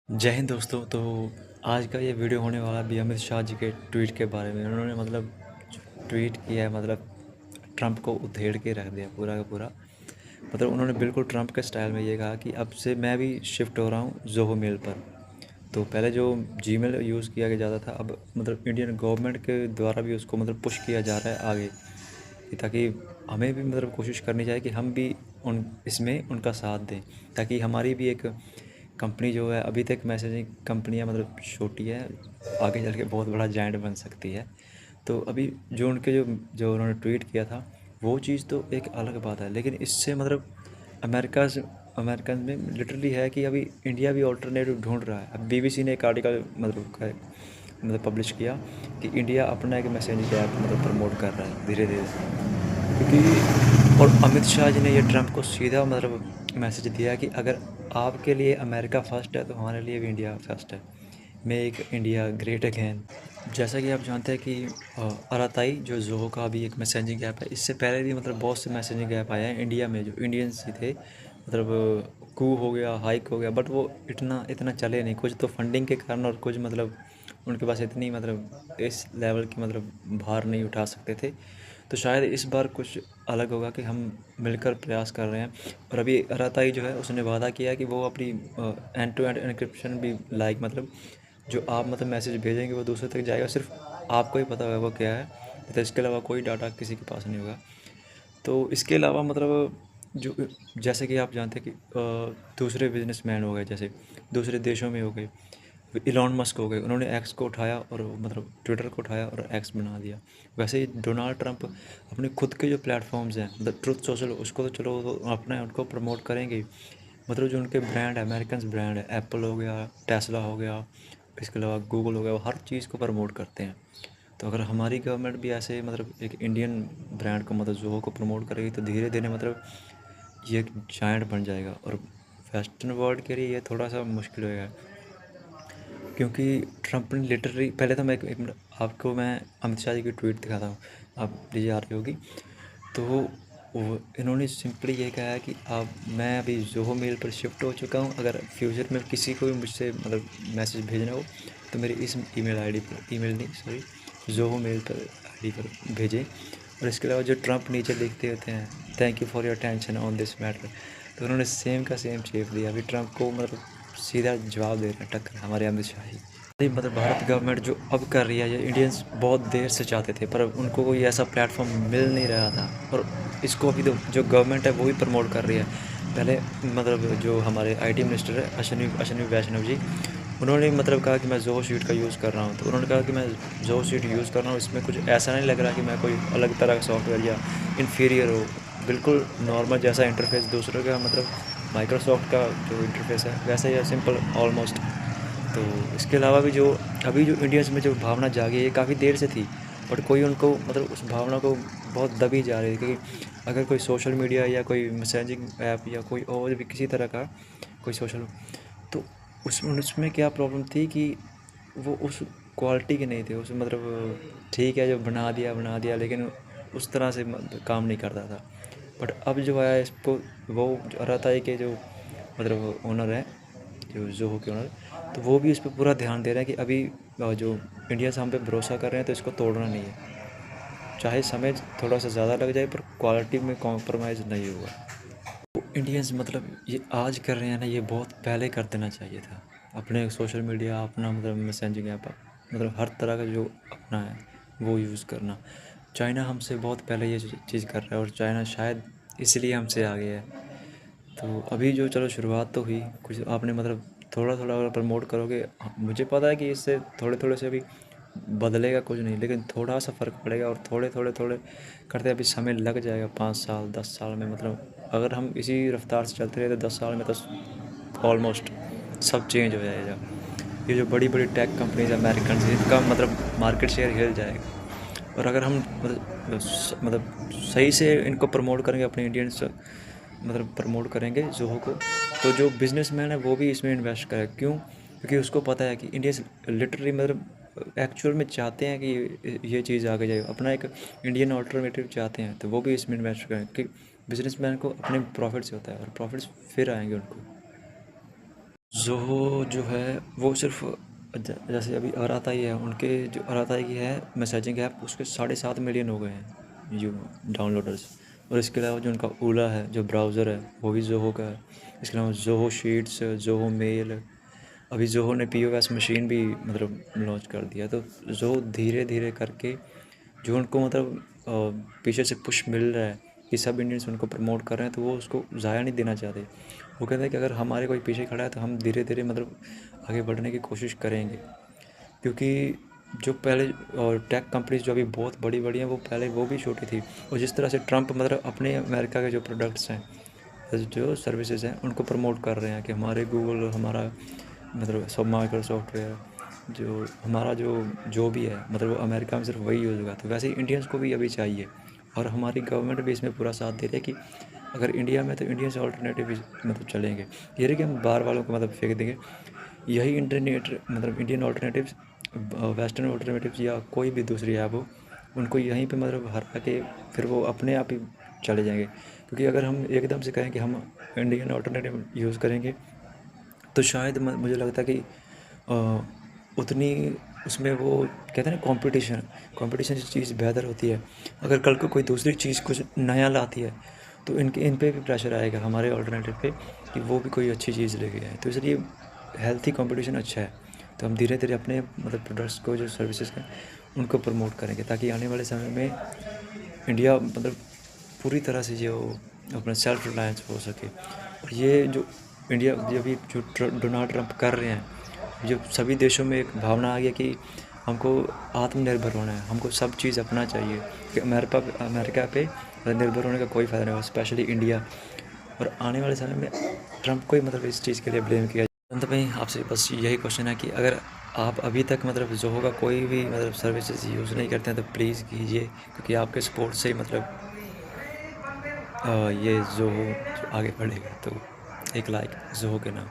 जय हिंद दोस्तों। तो आज का ये वीडियो होने वाला भी अमित शाह जी के ट्वीट के बारे में। उन्होंने मतलब ट्वीट किया है, मतलब ट्रंप को उधेड़ के रख दिया पूरा का पूरा। मतलब उन्होंने बिल्कुल ट्रंप के स्टाइल में ये कहा कि अब से मैं भी शिफ्ट हो रहा हूँ ज़ोहो मेल पर। तो पहले जो जीमेल यूज़ किया जाता था, अब मतलब इंडियन गवर्नमेंट के द्वारा भी उसको मतलब पुश किया जा रहा है आगे, कि ताकि हमें भी मतलब कोशिश करनी चाहिए कि हम भी उन इसमें उनका साथ दें, ताकि हमारी भी एक कंपनी जो है, अभी तक मैसेजिंग कंपनियां मतलब छोटी है, आगे चल के बहुत बड़ा जायंट बन सकती है। तो अभी जो उनके जो जो उन्होंने ट्वीट किया था, वो चीज़ तो एक अलग बात है, लेकिन इससे मतलब अमेरिका से अमेरिकन में लिटरली है कि अभी इंडिया भी ऑल्टरनेटिव ढूंढ रहा है। अब बीबीसी ने एक आर्टिकल मतलब पब्लिश किया कि इंडिया अपना एक मैसेजिंग ऐप मतलब प्रमोट कर रहा है धीरे धीरे, क्योंकि और अमित शाह जी ने ये ट्रंप को सीधा मतलब मैसेज दिया कि अगर आपके लिए अमेरिका फर्स्ट है तो हमारे लिए भी इंडिया फर्स्ट है। Make India great again. जैसा कि आप जानते हैं कि अराताई जो ज़ोहो का भी एक मैसेजिंग ऐप है, इससे पहले भी मतलब बहुत से मैसेजिंग ऐप आए हैं इंडिया में जो इंडियंस ही थे। मतलब कू हो गया, हाइक हो गया, बट वो इतना इतना चले नहीं, कुछ तो फंडिंग के कारण और कुछ मतलब उनके पास इतनी मतलब इस लेवल की मतलब भार नहीं उठा सकते थे। तो शायद इस बार कुछ अलग होगा कि हम मिलकर प्रयास कर रहे हैं। और अभी अराताई जो है उसने वादा किया है कि वो अपनी एंड टू एंड एन्क्रिप्शन भी लाइक मतलब जो आप मतलब मैसेज भेजेंगे वो दूसरे तक जाएगा, सिर्फ आपको ही पता होगा वो क्या है। तो इसके अलावा कोई डाटा किसी के पास नहीं होगा। तो इसके अलावा मतलब जो जैसे कि आप जानते हैं कि दूसरे बिजनेसमैन हो गए, जैसे दूसरे देशों में हो गए, इलॉन मस्क हो गए, उन्होंने एक्स को उठाया और मतलब ट्विटर को उठाया और एक्स बना दिया। वैसे ही डोनाल्ड ट्रंप अपने खुद के जो प्लेटफॉर्म्स हैं, द ट्रुथ सोशल, उसको तो चलो वो अपना उनको प्रमोट करेंगे ही। मतलब जो उनके ब्रांड है, अमेरिकन ब्रांड है, एप्पल हो गया, टेस्ला हो गया, इसके अलावा गूगल हो गया, वो हर चीज़ को प्रमोट करते हैं। तो अगर हमारी गवर्नमेंट भी ऐसे मतलब एक इंडियन ब्रांड को मतलब ज़ोहो को प्रमोट करेगी तो धीरे धीरे मतलब ये एक जायंट बन जाएगा। और वेस्टर्न वर्ल्ड के लिए ये थोड़ा सा मुश्किल होएगा, क्योंकि ट्रंप ने लिटरली पहले तो मैं एक मिनट आपको मैं अमित शाह जी की ट्वीट दिखाता हूँ, आप लीजिए आ रही होगी। तो वो इन्होंने सिंपली ये कहा है कि आप मैं अभी ज़ोहो मेल पर शिफ्ट हो चुका हूँ, अगर फ्यूचर में किसी को भी मुझसे मतलब मैसेज भेजना हो तो मेरी इस ईमेल आईडी पर, ईमेल नहीं सॉरी, ज़ोहो मेल पर आईडी पर भेजें। और इसके अलावा जो ट्रंप नीचे लिखते होते हैं, thank you for your attention on this matter, तो उन्होंने सेम का सेम चेप दिया। अभी ट्रंप को मतलब सीधा जवाब दे रहे हैं, टक्कर हमारे अमित शाह जी। ये मतलब भारत गवर्नमेंट जो अब कर रही है, ये इंडियंस बहुत देर से चाहते थे पर उनको कोई ऐसा प्लेटफॉर्म मिल नहीं रहा था। और इसको अभी तो जो गवर्नमेंट है वो ही प्रमोट कर रही है। पहले मतलब जो हमारे आईटी मिनिस्टर है अश्विनी अश्विनी वैष्णव जी, उन्होंने मतलब कहा कि मैं ज़ोहो स्वीट का यूज़ कर रहा हूँ। तो उन्होंने कहा कि मैं ज़ोहो स्वीट यूज़ कर रहा हूँ, इसमें कुछ ऐसा नहीं लग रहा कि मैं कोई अलग तरह का सॉफ्टवेयर या इन्फीरियर हो। बिल्कुल नॉर्मल जैसा इंटरफेस दूसरों का मतलब माइक्रोसॉफ्ट का जो इंटरफेस है वैसा ही है, सिंपल ऑलमोस्ट। तो इसके अलावा भी जो अभी जो इंडियंस में जो भावना जागी है ये काफ़ी देर से थी, बट कोई उनको मतलब उस भावना को बहुत दबी जा रही है। क्योंकि अगर कोई सोशल मीडिया या कोई मैसेजिंग ऐप या कोई और भी किसी तरह का कोई सोशल, तो उसमें क्या प्रॉब्लम थी कि वो उस क्वालिटी के नहीं थे। उस मतलब ठीक है, जो बना दिया, लेकिन उस तरह से काम नहीं करता था। बट अब जो आया इसको, वो जो अराताई के जो मतलब ओनर है, जो ज़ोहो के ओनर, तो वो भी इस पे पूरा ध्यान दे रहे हैं कि अभी जो इंडिया से हम पे भरोसा कर रहे हैं तो इसको तोड़ना नहीं है। चाहे समय थोड़ा सा ज़्यादा लग जाए पर क्वालिटी में कॉम्प्रोमाइज़ नहीं होगा। तो इंडियंस मतलब ये आज कर रहे हैं ना, ये बहुत पहले कर देना चाहिए था। अपने सोशल मीडिया अपना मतलब मैसेजिंग ऐप मतलब हर तरह का जो अपना है वो यूज़ करना। चाइना हमसे बहुत पहले ये चीज़ कर रहा है और चाइना शायद इसलिए हमसे आगे है। तो अभी जो चलो शुरुआत तो हुई, कुछ आपने मतलब थोड़ा थोड़ा अगर प्रमोट करोगे, मुझे पता है कि इससे थोड़े थोड़े से अभी बदलेगा कुछ नहीं, लेकिन थोड़ा सा फ़र्क पड़ेगा। और थोड़े थोड़े थोड़े करते अभी समय लग जाएगा, 5 साल 10 साल में। मतलब अगर हम इसी रफ्तार से चलते रहे तो 10 साल में तो ऑलमोस्ट सब चेंज हो जाएगा। ये जो बड़ी बड़ी टेक कंपनीज अमेरिकन से, इनका मतलब मार्केट शेयर हिल जाएगा। और अगर हम मतलब सही से इनको प्रमोट करेंगे, अपने इंडियंस मतलब प्रमोट करेंगे ज़ोहो को, तो जो बिजनेसमैन है वो भी इसमें इन्वेस्ट करे। क्यों? क्योंकि उसको पता है कि इंडियंस लिटरली मतलब एक्चुअल में चाहते हैं कि ये चीज़ आगे जाए, अपना एक इंडियन ऑल्टरनेटिव चाहते हैं, तो वो भी इसमें इन्वेस्ट करें। कि बिजनेसमैन को अपने प्रॉफिट से होता है और प्रॉफिट्स फिर आएंगे उनको। ज़ोहो जो है वो सिर्फ जैसे अभी अराताई है, उनके जो अराताई की है मैसेजिंग ऐप, उसके 7.5 मिलियन हो गए हैं जो डाउनलोडर्स। और इसके अलावा जो उनका ओला है जो ब्राउज़र है वो भी ज़ोहो का है। इसके अलावा ज़ोहो शीट्स, ज़ोहो मेल, अभी ज़ोहो ने पीओएस मशीन भी मतलब लॉन्च कर दिया। तो ज़ोहो धीरे धीरे करके जो उनको मतलब पीछे से पुश मिल रहा है कि सब इंडियंस उनको प्रमोट कर रहे हैं, तो वो उसको ज़ाया नहीं देना चाहते। वो कहते हैं कि अगर हमारे कोई पीछे खड़ा है तो हम धीरे धीरे मतलब आगे बढ़ने की कोशिश करेंगे। क्योंकि जो पहले और टेक कंपनीज जो अभी बहुत बड़ी बड़ी हैं वो पहले वो भी छोटी थी। और जिस तरह से ट्रम्प मतलब अपने अमेरिका के जो प्रोडक्ट्स हैं, जो सर्विसेज हैं, उनको प्रमोट कर रहे हैं कि हमारे गूगल, हमारा मतलब सब माइक्रोसॉफ्ट है, जो हमारा जो भी है मतलब वो अमेरिका में सिर्फ वही यूज़ होगा। तो वैसे ही इंडियंस को भी अभी चाहिए, और हमारी गवर्नमेंट भी इसमें पूरा साथ दे रही है कि अगर इंडिया में तो इंडियंस ऑल्टरनेटिव मतलब चलेंगे। ये नहीं कि हम बाहर वालों को मतलब फेंक देंगे। यही इंटरनेट मतलब इंडियन ऑल्टरनेटिव्स, वेस्टर्न ऑल्टरनेटिव्स या कोई भी दूसरी ऐप हो, उनको यहीं पे मतलब हरा के फिर वो अपने आप ही चले जाएंगे। क्योंकि अगर हम एकदम से कहें कि हम इंडियन ऑल्टरनेटिव यूज़ करेंगे तो शायद मुझे लगता है कि उतनी उसमें वो कहते हैं ना कंपटीशन की चीज़ बेहतर होती है। अगर कल को कोई दूसरी चीज़ कुछ नया लाती है तो इन पे भी प्रेशर आएगा हमारे ऑल्टरनेटिव पे कि वो भी कोई अच्छी चीज़ लेके आए। तो इसलिए हेल्थी कंपटीशन अच्छा है। तो हम धीरे धीरे अपने मतलब प्रोडक्ट्स को, जो सर्विसेज हैं, उनको प्रमोट करेंगे ताकि आने वाले समय में इंडिया मतलब पूरी तरह से जो अपना सेल्फ रिलायंस हो सके। और ये जो इंडिया जब भी जो डोनाल्ड ट्रंप कर रहे हैं, जो सभी देशों में एक भावना आ गई कि हमको आत्मनिर्भर होना है, हमको सब चीज़ अपना चाहिए, कि अमेरिका पे निर्भर होने का कोई फ़ायदा नहीं हो, स्पेशली इंडिया। और आने वाले समय में ट्रंप को ही मतलब इस चीज़ के लिए ब्लेम किया। अंत में आपसे बस यही क्वेश्चन है कि अगर आप अभी तक मतलब ज़ोहो का कोई भी मतलब सर्विसेज यूज़ नहीं करते हैं तो प्लीज़ कीजिए, क्योंकि आपके सपोर्ट से ही मतलब ये ज़ोहो आगे बढ़ेगा। तो एक लाइक ज़ोहो के नाम।